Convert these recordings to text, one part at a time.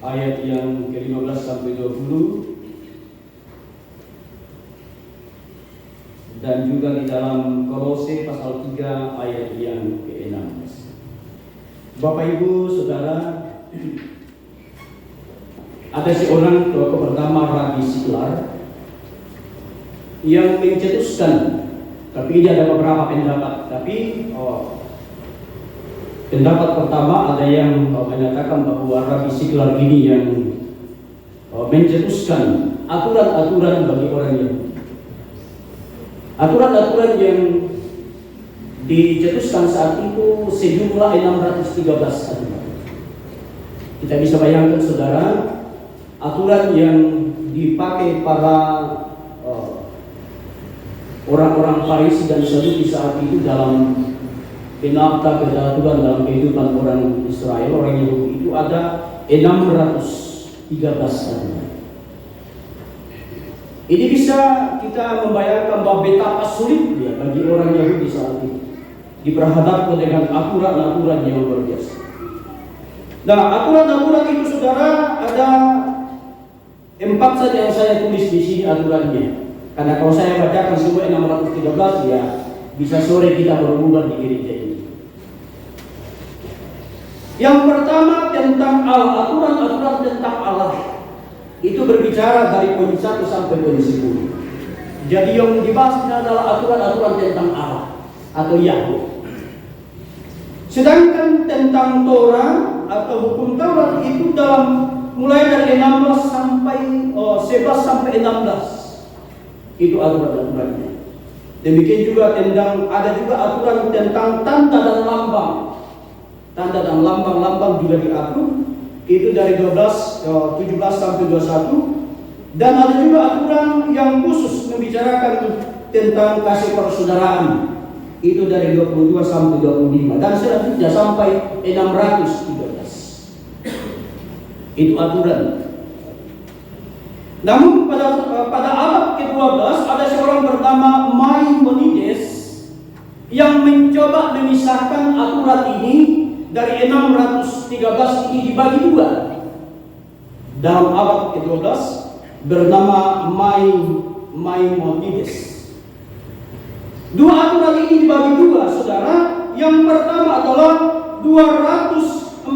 ayat yang ke-15 sampai 20, dan juga di dalam Kolose pasal 3 ayat yang ke-16. Bapak Ibu Saudara, ada seorang tokoh bernama Rabi Siklar yang mencetuskan, tapi ini ada beberapa pendapat. Tapi pendapat pertama ada yang menyatakan bahwa Rabi Siklar ini yang mencetuskan aturan-aturan bagi orang Yahudi. Aturan-aturan yang dicetuskan saat itu sejumlah 613 aturan. Kita bisa bayangkan saudara, aturan yang dipakai para orang-orang Farisi dan Saduki saat itu dalam penata peraturan dalam kehidupan orang Israel, orang Yahudi itu ada 613 aturan. Ini bisa kita membayangkan bahwa betapa sulitnya bagi orang Yahudi saat itu diperhadapkan dengan aturan-aturan yang luar biasa. Nah, aturan-aturan itu saudara ada 4 saja yang saya tulis di sini aturannya. Karena kalau saya bacakan semua 613 ya bisa sore kita berbubar di gereja ini. Yang pertama tentang Allah, aturan-aturan tentang Allah. Itu berbicara dari poin 1 sampai poin 10. Jadi yang dibahas adalah aturan-aturan tentang Allah atau Yahweh. Sedangkan tentang Torah atau hukum Taurat itu dalam mulai dari 11 sampai 16. Itu aturan-aturannya. Demikian juga ada juga aturan tentang tanda dan lambang. Tanda dan lambang juga diatur. Itu dari 17 sampai 21. Dan ada juga aturan yang khusus membicarakan tentang kasih persaudaraan. Itu dari 22 sampai 25. Dan selanjutnya sampai 613. Itu aturan. Namun pada abad ke-12 ada seorang bernama Maimonides yang mencoba memisahkan aturan ini dari 613 ini dibagi 2. Dalam abad ke-12 bernama Maimonides. 2 aturan ini dibagi 2, saudara. Yang pertama adalah 248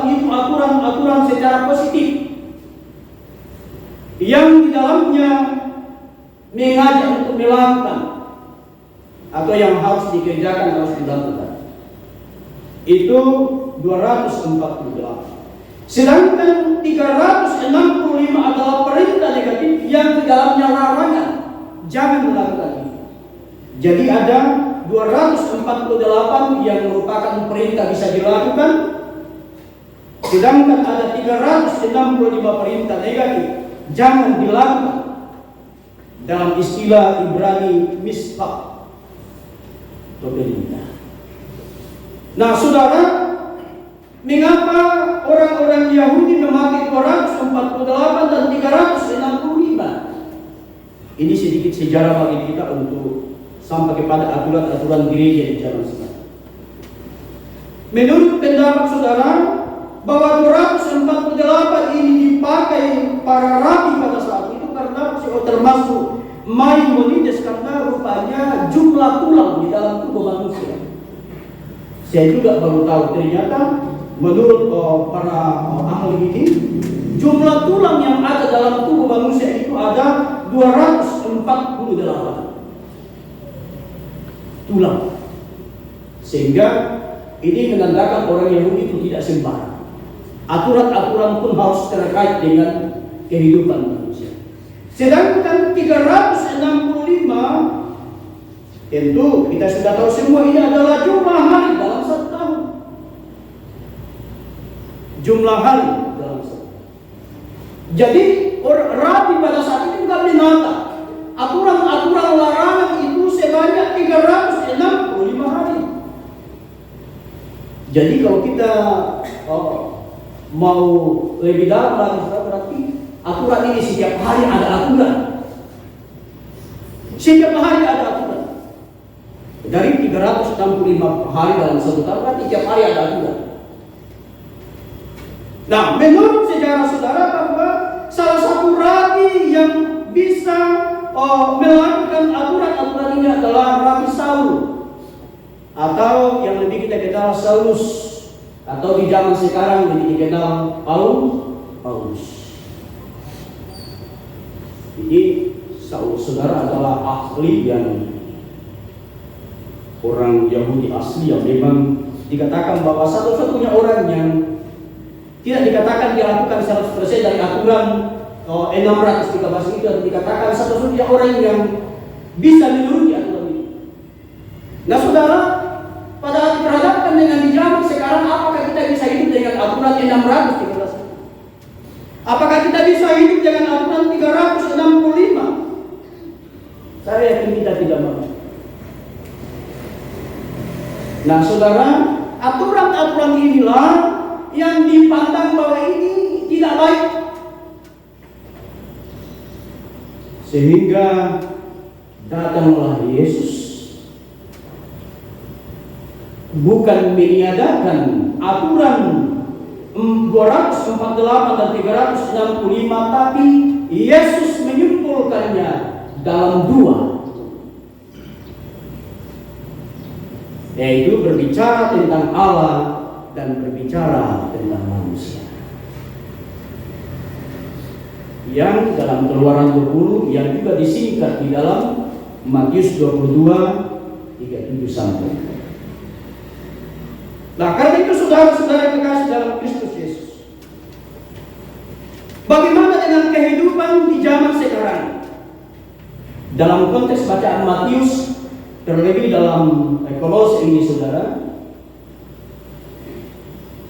itu aturan-aturan secara positif yang di dalamnya mengajak untuk melakukan atau yang harus dikerjakan, harus dilakukan. Itu 248. Sedangkan 365 adalah perintah negatif yang di dalamnya larangan, jangan melakukan itu. Jadi ada 248 yang merupakan perintah bisa dilakukan, sedangkan ada 365 perintah negatif jangan dilakukan. Dalam istilah Ibrani misbah atau perintah. Nah, saudara, mengapa orang-orang Yahudi memakai 248 dan 365? Ini sedikit sejarah bagi kita untuk sampai kepada aturan-aturan gereja di zaman sekarang. Menurut pendapat saudara, bahwa 248 ini dipakai para rabi pada saat itu karena termasuk Maimonides, karena rupanya jumlah tulang di dalam tubuh manusia. Saya juga baru tahu ternyata menurut para ahli ini jumlah tulang yang ada dalam tubuh manusia itu ada 248 tulang. Sehingga ini menandakan orang Yahudi itu tidak sembarang. Aturan-aturan pun harus terkait dengan kehidupan manusia. Sedangkan 365 tentu kita sudah tahu semua ini adalah jumlah hari dalam satu tahun. Jumlah hari dalam satu tahun. Jadi rabi pada saat itu juga menata aturan-aturan larangan itu sebanyak 365 hari. Jadi kalau kita mau lebih dalam lagi, berarti aturan ini setiap hari ada aturan. Setiap hari ada aturan. Dari 365 hari dalam satu tahun, berarti tiap hari ada aturan. Nah, menurut sejarah saudara bahwa salah satu rabi yang bisa melakukan aturan-aturan ini adalah Rabi Saul, atau yang lebih kita kenal Saulus, atau di zaman sekarang lebih dikenal Paulus. Jadi Saul saudara adalah ahli yang orang Yahudi asli yang memang dikatakan bahwa satu-satunya orang yang tidak dikatakan dia lakukan 100% dari aturan 613 itu, dikatakan satu-satunya orang yang bisa menuruti aturan itu. Nah saudara, pada diperhadapkan dengan di zaman sekarang, apakah kita bisa hidup dengan aturan 613? Apakah kita bisa hidup dengan aturan 365? Saya yakin kita tidak mau. Nah saudara, aturan-aturan inilah yang dipandang bahwa ini tidak baik, sehingga datanglah Yesus, bukan meniadakan aturan 248 dan 365, tapi Yesus menyimpulkannya dalam dua, yaitu berbicara tentang Allah dan berbicara tentang manusia. Yang dalam Keluaran 20 yang juga disingkat di dalam Matius 22 37 sampai. Nah, karena itu saudara-saudara kekasih dalam Kristus Yesus, bagaimana dengan kehidupan di zaman sekarang? Dalam konteks bacaan Matius, terlebih dalam Kolose ini saudara,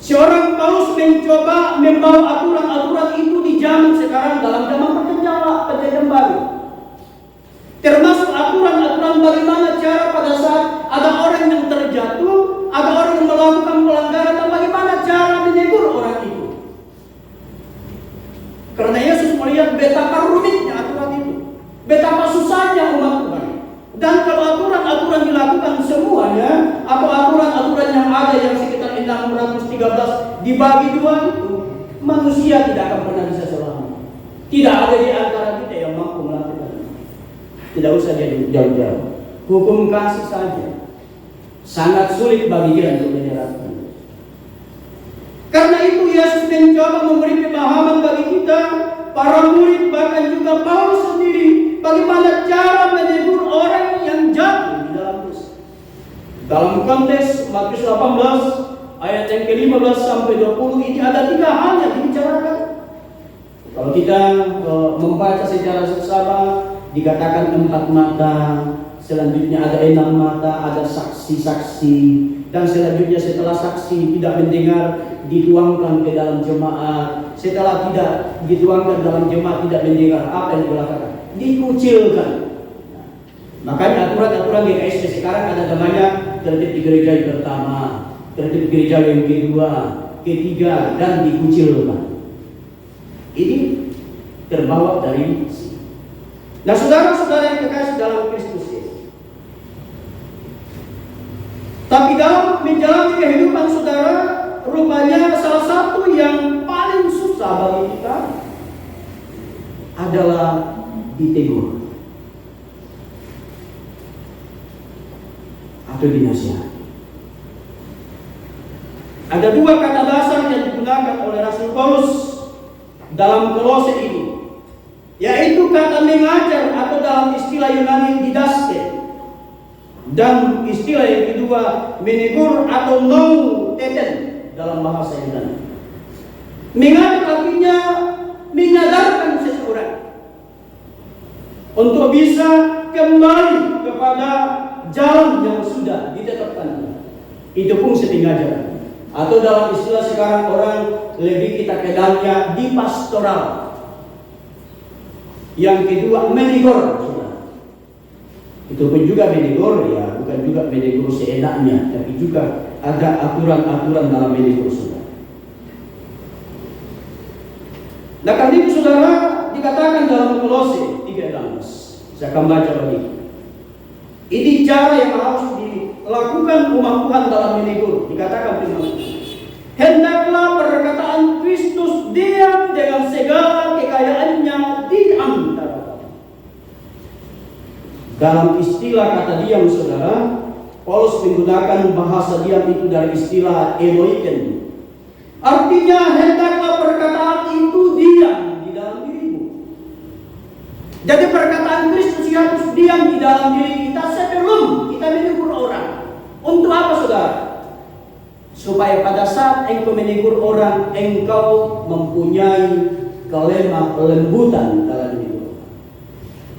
seorang Paulus mencoba membawa aturan-aturan itu di zaman sekarang dalam zaman perjanjian baru. Termasuk aturan-aturan bagaimana cara pada saat ada orang yang terjatuh, ada orang yang melakukan pelanggaran, dan bagaimana cara menegur orang itu. Karena Yesus melihat betapa rumitnya aturan itu, betapa susahnya umat Tuhan. Dan kalau aturan-aturan dilakukan semuanya, atau aturan-aturan yang ada yang sekitar 613 dibagi dua itu, manusia tidak akan pernah bisa selamat. Tidak ada di antara kita yang mampu melakukan. Tidak usah jadi jauh-jauh. Hukum kasih saja sangat sulit bagi dia untuk menerapkan. Karena itu Yesus mencoba memberi pemahaman bagi kita, para murid, bahkan juga Paulus sendiri, bagaimana cara menegur orang yang jatuh di dalam dosa. Dalam konteks Matius 18 ayat yang ke-15 sampai 20 ini ada 3 hal yang dibicarakan. Kalau kita membaca secara seksama, dikatakan 4 mata, selanjutnya ada 6 mata, ada saksi-saksi, dan selanjutnya setelah saksi tidak mendengar, dituangkan ke dalam jemaat. Setelah tidak dituangkan dalam jemaat, tidak mendengar, apa yang dilakukan? Dikucilkan. Makanya aturan-aturan GKSD sekarang ada namanya tertib di gereja yang pertama, tertib gereja yang kedua, ketiga, dan dikucilkan. Ini terbawa dari sini. Nah saudara-saudara yang kekasih dalam Kristus Yesus, tapi dalam menjalani kehidupan saudara, rupanya salah satu yang paling susah bagi kita adalah ditegur atau dinasihati. Ada 2 kata dasar yang digunakan oleh Rasul Paulus dalam Kolose ini, yaitu kata mengajar atau dalam istilah Yunani didaske, dan istilah yang kedua menegur atau nouteten dalam bahasa Yunani. Mengajar artinya menyadarkan seseorang untuk bisa kembali kepada jalan yang sudah ditetapkan. Itu fungsi pengajaran. Atau dalam istilah sekarang orang lebih kita kenalnya di pastoral. Yang kedua menegur. Itu pun juga menegur, ya bukan juga menegur seenaknya, tapi juga ada aturan-aturan dalam menegur saudara. Nah karena itu saudara, dikatakan dalam Kolose 3:16, saya akan baca lagi. Ini cara yang harus umat Tuhan dalam menegur. Dikatakan firman Tuhan, hendaklah perkataan Kristus diam dengan segala kekayaannya di antara kamu. Dalam istilah kata diam, saudara, Paulus menggunakan bahasa diam itu dari istilah eloiken. Artinya hendaklah perkataan itu diam di dalam dirimu. Jadi perkataan Kristus harus diam di dalam diri kita sebelum kita menegur orang. Untuk apa, saudara? Supaya pada saat engkau menegur orang, engkau mempunyai kelembutan dalam menegur orang.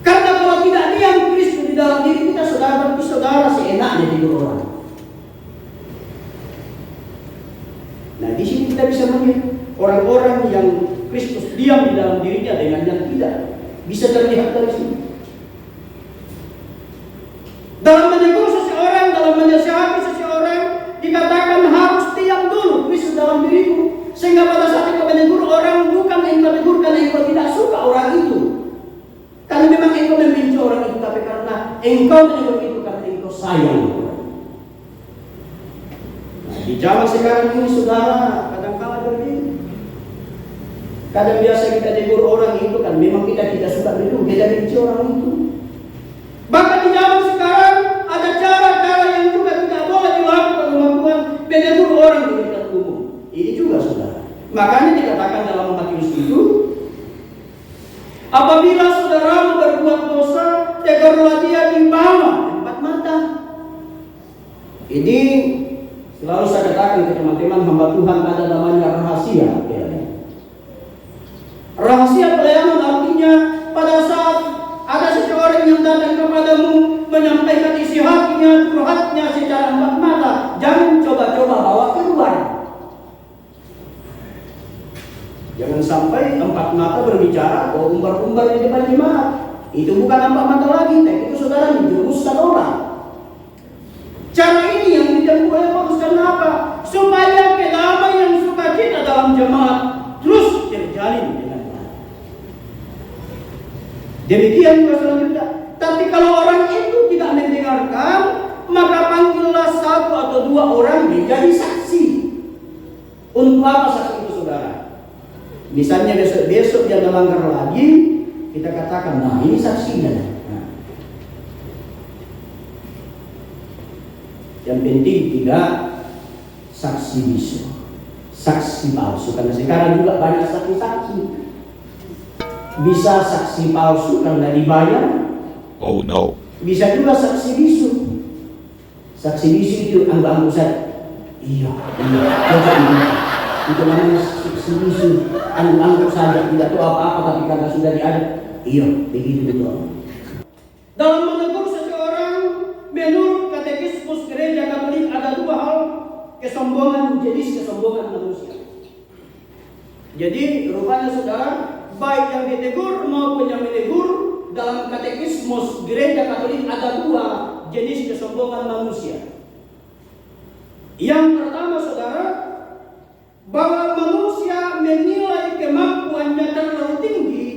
Karena kalau tidak diam Kristus di dalam diri kita, saudara, berarti saudara seenaknya menegur orang. Nah, di sini kita bisa melihat orang-orang yang Kristus diam di dalam dirinya dengan yang tidak. Bisa terlihat dari sini. Dalam menegur seseorang, dalam menasihati seseorang, dikatakan harus diam dulu Kristus dalam dirimu, sehingga pada saat engkau menegur orang, bukan engkau menegur karena engkau tidak suka orang itu, karena memang engkau membenci orang itu, tapi karena engkau menegur itu karena engkau sayang orang. Nah, di zaman sekarang ini, saudara, kadang-kala berbeda. Kadang biasa kita tegur orang itu kan memang kita tidak suka menegur, kita benci orang itu. Bahkan di zaman sekarang ada cara-cara yang juga tidak boleh dilakukan oleh Tuhan, menegur orang di dekat umum. Ini juga, saudara. Makanya dikatakan dalam Matius itu, apabila saudaramu berbuat dosa, tegurlah dia di bawah empat mata. Ini selalu saya katakan ke teman-teman hamba Tuhan, ada namanya rahasia. Rahasia pelayanan artinya pada saat ada seseorang yang datang kepadamu menyampaikan isi hatinya, curhatnya secara empat mata, jangan coba-coba bawa keluar. Jangan sampai empat mata berbicara, umbar-umbar di depan jemaat. Itu bukan empat mata lagi, tapi itu saudara menjerumuskan orang. Cara ini yang ditempuh oleh Paulus, kenapa? Supaya kedamaian sukacita dalam jemaat terus terjalin. Demikian juga selanjutnya. Tapi kalau orang itu tidak mendengarkan, maka panggillah satu atau dua orang menjadi saksi. Untuk apa saksi itu, saudara? Misalnya besok dia melanggar lagi, kita katakan, nah ini saksinya. Nah. Yang penting tidak saksi bisu, saksi palsu. Karena sekarang juga banyak saksi-saksi. Bisa saksi palsu karena dibayar. Oh no. Bisa juga saksi bisu. Saksi bisu itu anggap-anggap saja. Iya. Coba ini. Itu namanya saksi bisu. Anggap-anggap saja, tidak tahu apa-apa, tapi karena sudah diada. Iya, begitu betul. Dalam menegur seseorang, menurut katekismus gereja Katolik ada dua hal kesombongan, jenis kesombongan manusia. Jadi rupanya, saudara, baik yang ditegur maupun yang menegur, dalam katekismus gereja Katolik ada dua jenis kesombongan manusia. Yang pertama, saudara, bahwa manusia menilai kemampuannya terlalu tinggi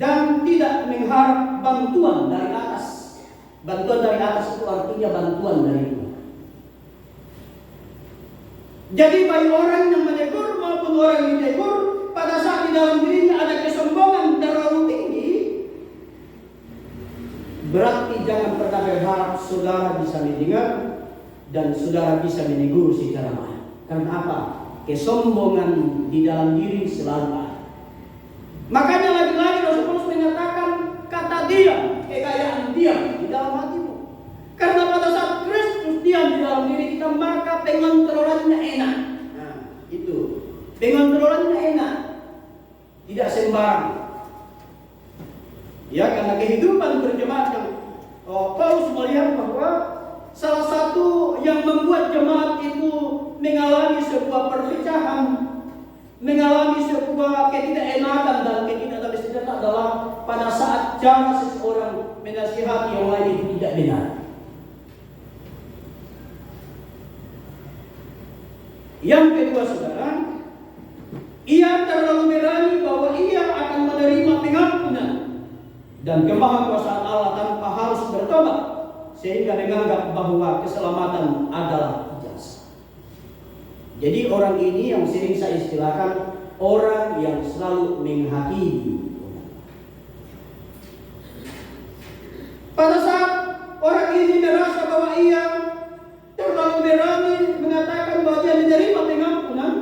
dan tidak mengharap bantuan dari atas. Bantuan dari atas itu artinya bantuan dari Tuhan. Jadi baik orang yang menegur maupun orang yang ditegur, pada saat di dalam dirinya ada kesombongan terlalu tinggi, berarti jangan pernah berharap saudara bisa mendengar dan saudara bisa menegur secara baik. Karena apa? Kesombongan di dalam diri selalu ada. Makanya lagi-lagi Rasul Paulus mengatakan kata diam, kekayaan diam di dalam hatimu. Karena pada saat Kristus diam di dalam diri kita, maka pengontrolannya enak. Nah, itu. Pengontrolannya enak. Tidak sembarang. Ya, karena kehidupan berjemaat yang Paulus melihat bahwa salah satu yang membuat jemaat itu mengalami sebuah perpecahan, mengalami sebuah ketidakenakan dan ketidaktaatan adalah pada saat cara seseorang menasihati yang lain itu tidak benar. Yang kedua, saudara, ia terlalu berani bahwa ia akan menerima pengampunan dan kemahakuasaan Allah tanpa harus bertobat, sehingga menganggap bahwa keselamatan adalah ijazah. Jadi orang ini yang sering saya istilahkan orang yang selalu menghakimi. Pada saat orang ini merasa bahwa ia terlalu berani mengatakan bahwa dia menerima pengampunan,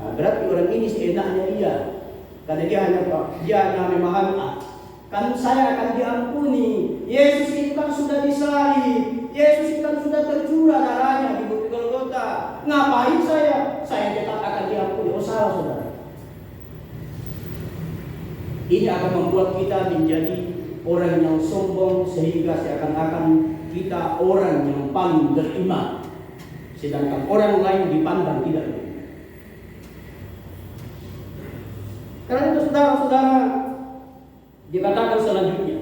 nah, berarti orang ini seenaknya dia, karena dia hanya memahami, kan saya akan diampuni. Yesus itu kan sudah disalib, Yesus itu kan sudah tercurah darahnya di bukit Golgota. Ngapain saya tetap akan diampuni. Oh salah saudara. Ini akan membuat kita menjadi orang yang sombong, sehingga seakan-akan kita orang yang paling beriman, sedangkan orang lain dipandang tidak beriman. Karena itu saudara-saudara, dikatakan selanjutnya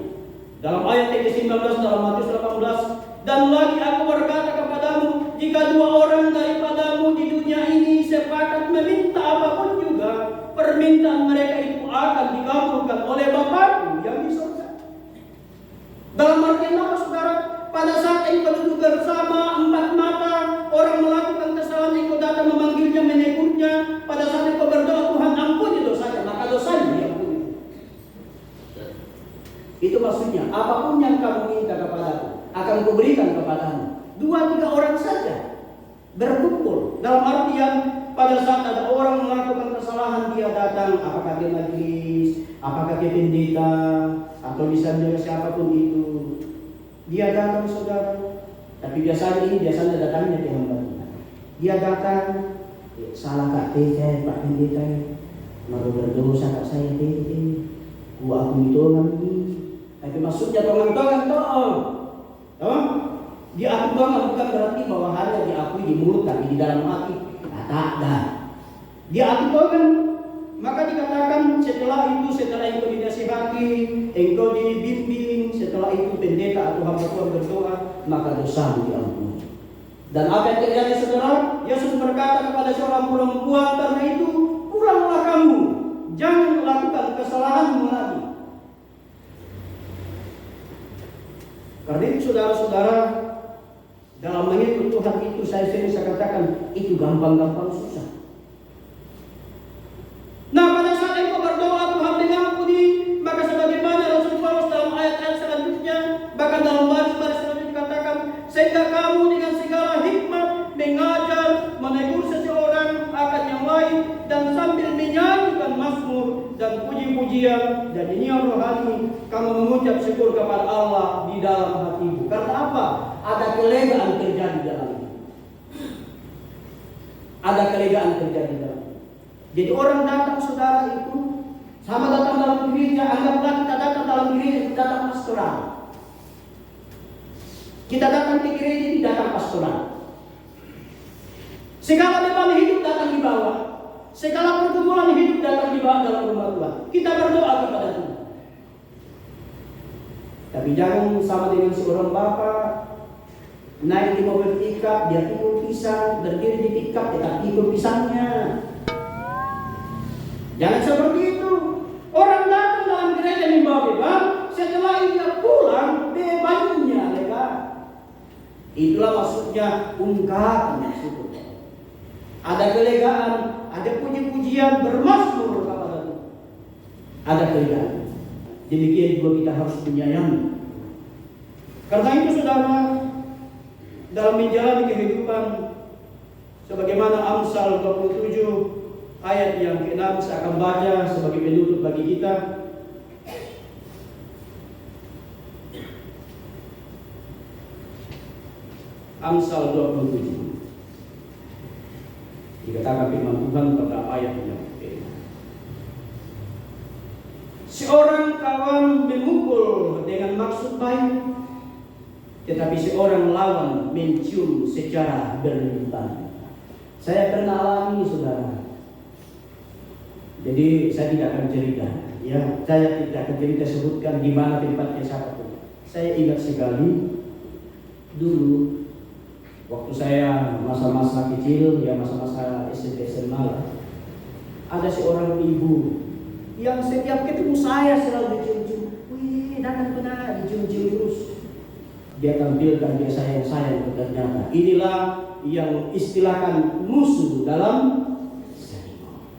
dalam ayat yang ke-19 dalam Matius 18, dan lagi aku berkata kepadamu, jika dua orang daripadamu di dunia ini sepakat meminta apapun juga, permintaan mereka itu akan dikabulkan oleh Bapa-Ku yang di surga. Dalam artian apa saudara? Pada saat engkau duduk bersama empat mata, orang melakukan kesalahan, engkau datang memanggilnya, menegurnya. Pada saat engkau berdoa, Tuhan ampuni dosanya, maka dosanya diampuni. Itu maksudnya, apapun yang kamu minta kepadaku, akan kuberikan kepadamu. 2-3 orang saja berkumpul. Dalam artian, pada saat ada orang melakukan kesalahan, dia datang, apakah dia majelis, apakah dia pendeta, atau misalnya siapapun itu, dia datang saudara. Tapi biasanya datangnya di hamba Tuhan. Dia datang, salah kak saya Pak Pendeta, mau berdosa kak saya gua aku itu nanti. Tapi maksudnya tongan-tongan diakui tongan bukan berarti bahwa hanya diakui di mulut tapi di dalam hati tak. Diakui tongan. Maka dikatakan setelah engkau dinasihati, engkau dibimbing, setelah itu pendeta atau hamba Tuhan berdoa, maka dosamu diampuni. Dan apa yang terjadi saudara? Yesus berkata kepada seorang perempuan, karena itu pulanglah kamu, jangan melakukan kesalahanmu lagi. Karena itu saudara-saudara, dalam mengikut Tuhan itu saya sering katakan itu gampang-gampang susah. Nah, pada saat engkau berdoa Tuhan mengampuni, maka sebagaimana Rasul Paulus dalam ayat-ayat selanjutnya, bahkan dalam baris-baris selanjutnya dikatakan, sehingga kamu dengan segala hikmat mengajar, menegur seseorang akan yang lain, dan sambil menyanyikan mazmur dan puji-pujian dan nyanyian rohani, kamu mengucap syukur kepada Allah di dalam hatimu. Karena apa? Ada kelegaan terjadi dalam itu. Ada kelegaan terjadi dalam. Jadi orang datang saudara itu sama datang dalam gereja, anggaplah kita datang dalam gereja, kita datang pastoral. Kita datang ke gereja ini datang pastoral. Segala beban hidup datang di bawah. Segala pergumulan hidup datang di bawah dalam rumah Tuhan. Kita berdoa kepada Tuhan. Tapi jangan sama dengan seorang bapak naik di mobil pickup, dia pikul pisang, berdiri di pickup, tetap pikul pisangnya. Jangan seperti itu. Orang datang dalam gereja membawa beban, setelah dia pulang bebannya lepas. Itulah maksudnya ungkapan syukur. Ada kelegaan, ada puji-pujian, bermazmur kepada Tuhan. Ada kelegaan. Demikian juga kita harus menyayangi. Karena itu saudara, dalam menjalani kehidupan sebagaimana Amsal 27 ayat yang ke-6 saya akan baca sebagai penutup bagi kita. Amsal 27. Dikatakan firman Tuhan pada ayat yang ke-6. Seorang kawan memukul dengan maksud baik, tetapi seorang lawan mencium secara berlebihan. Saya pernah alami saudara. Jadi saya tidak akan cerita, ya, saya tidak akan cerita sebutkan di mana tempatnya siapapun. Saya ingat sekali dulu waktu saya masa-masa kecil, ya masa-masa SMP SMA, ada seorang ibu yang setiap ketemu saya selalu dicium-cium. Wih, datang benar, dicium-cium terus. dia tampilkan dia sayang-sayang, ternyata inilah yang istilahkan musuh dalam selimut.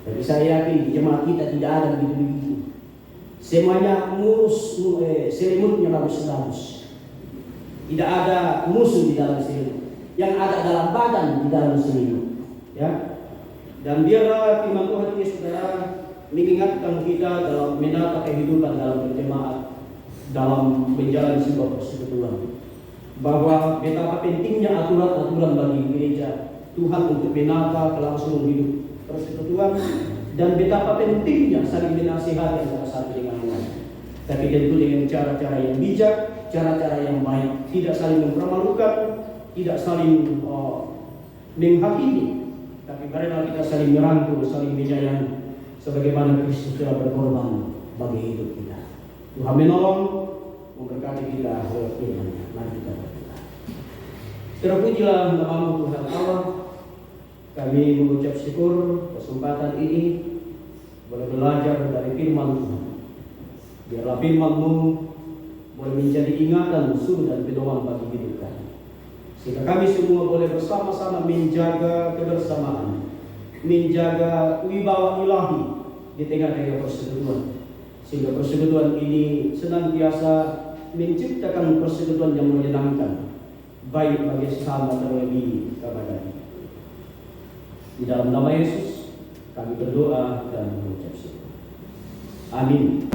Tapi saya yakin di jemaat kita tidak ada begitu. Semuanya selimutnya bagus-bagus. Tidak ada musuh di dalam selimut. Yang ada dalam badan di dalam selimut. Ya. Dan biarlah firman Tuhan ini saudara mengingatkan kita dalam menata kehidupan dalam berjemaat, dalam menjalani sebuah persekutuan, bahwa betapa pentingnya aturan-aturan bagi gereja Tuhan untuk menata kelangsungan hidup persekutuan, dan betapa pentingnya saling menasihati antara satu dengan lain. Tapi tentu dengan cara-cara yang bijak, cara-cara yang baik, tidak saling mempermalukan, tidak saling menghakimi, tapi marilah kita saling merangkul, saling menyayangi, sebagaimana Kristus telah berkorban bagi hidup kita. Tuhan menolong, memberkati kita lewat firman-Nya. Mari kita berdoa. Terpujilah nama-Mu Tuhan Allah. Kami mengucap syukur kesempatan ini boleh belajar dari firman Tuhan. Biarlah firman-Mu boleh menjadi ingatan, suri dan pedoman bagi hidup kami, sehingga kami semua boleh bersama-sama menjaga kebersamaan, menjaga wibawa ilahi di tengah-tengah persekutuan, sehingga persekutuan ini senantiasa menciptakan persekutuan yang menyenangkan, baik bagi sesama terlebih kepada kita. Di dalam nama Yesus kami berdoa dan mengucap syukur. Amin.